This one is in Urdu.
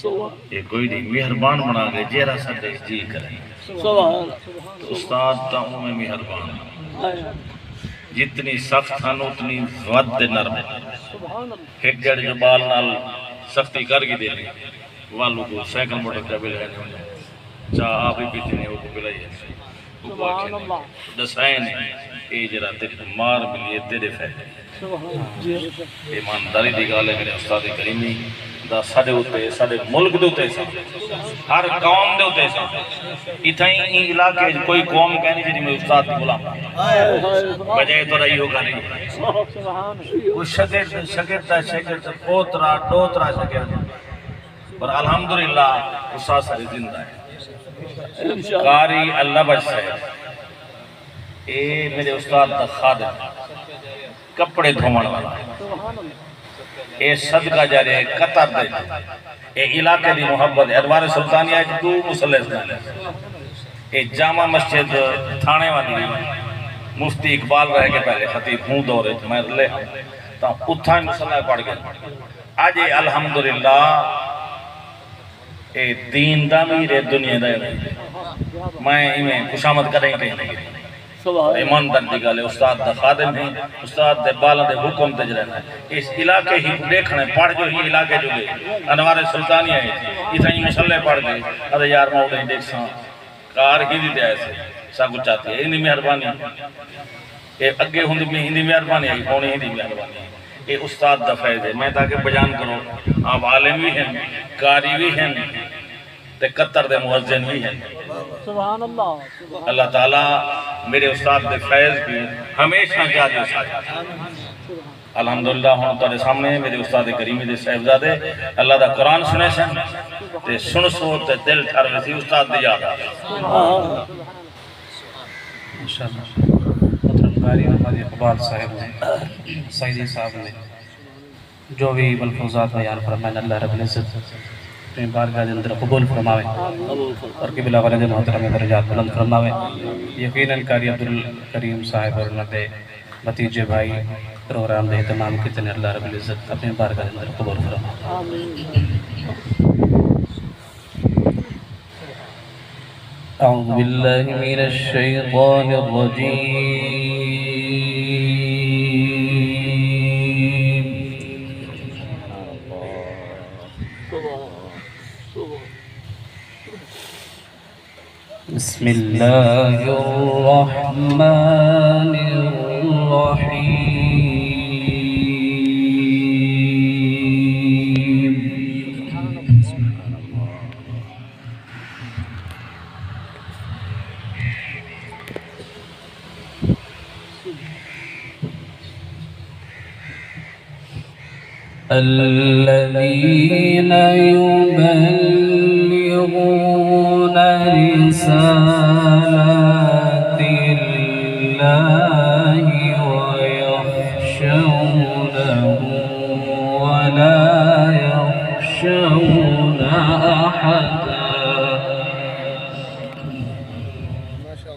یہ کوئی نہیں مہربان بنا گئے جیرا سدے جی کریں استاد تا میں مہربان جتنی سخت ہن اتنی ود نرم ایک جڑ جو بال نال سختی کر گی دے لیں والوں کو سیکل موٹر کا بل ہے چاہ آپ ہی پیتے ہیں وہ کو بلائی ہے دسائیں اے جرا تیرے مار ملیے تیرے فیدے ایمانداری دی گالے میرے استاد کریمی دا ساڑے ہوتے ساڑے ملک دے ہوتے ہر قوم دے ہوتے اتھائیں این علاقے کوئی قوم کہنی جنہی میں استاد کی غلام بجائے تو رہی ہوگا نہیں وہ شگرد پوترا ڈوترا شگرد پر الحمدللہ استاد سارے زندہ ہے قاری اللہ بچ صاحب اے میرے استاد دا خادم کپڑے دھومن والا اے صدقہ جارے قطر دے اے علاقے دی محبت ادوار سلطانیہ جو مسلح سنالے اے جامع مسجد تھانے والی مفتی اقبال رہ کے پہلے خطیب ہوں دورے میں لے تا اتھائیں مسلح پڑھ گئے آج الحمدللہ اے دین دا میرے دنیا دا میں انہیں خوشامد کریں کہیں نہیں ایمان دن دی گالے استاد دا خادم ہیں استاد دے بالا دے حکم دے جرہن ہے اس علاقے ہی دیکھنے پڑھ جو ہی علاقے جو گئے انوار سلطانیہ ہے اتنا ہی مسلح پڑھ گئے ادھے یار موڑے دیکھ ساں کار ہی دی دے ایسے سا کچھ چاہتی ہے ہندی مہربانی اے اگے ہندی مہربانی ہے کونی ہندی مہربانی ہے اے استاد دا فیض ہے میں تاکہ بیان کرو آپ عالم بھی ہیں کاری بھی ہیں تے قطر دے مؤذن بھی ہیں سبحان اللہ اللہ تعالیٰ میرے استاد دے فیض کی ہمیشہ جاجے ساتھ الحمدللہ ہوں تارے سامنے میرے استاد کریمی دے صاحبزادے اللہ دا قرآن سنے سن تے سن سو تے دل ٹھر ویسی استاد دے یاد انشاءاللہ مطرب قاری ہماری اقبال صاحب نے سعیدی صاحب نے جو بھی ملفوظات بیان فرمائن اللہ رب العزت اپنے بارگاہ دے اندر قبول فرماوے اور قبلہ والد محترم درجات بلند فرماوے یقیناً قاری عبدالکریم صاحب اور انہوں نے بھتیجے بھائی پروگرام دے اہتمام کتنے اللہ رب العزت اپنے بارگاہ دے اندر قبول فرماوے اعوذ باللہ من الشیطان الرجیم بسم اللہ الرحمن الرحیم الذين يبلغون رسالة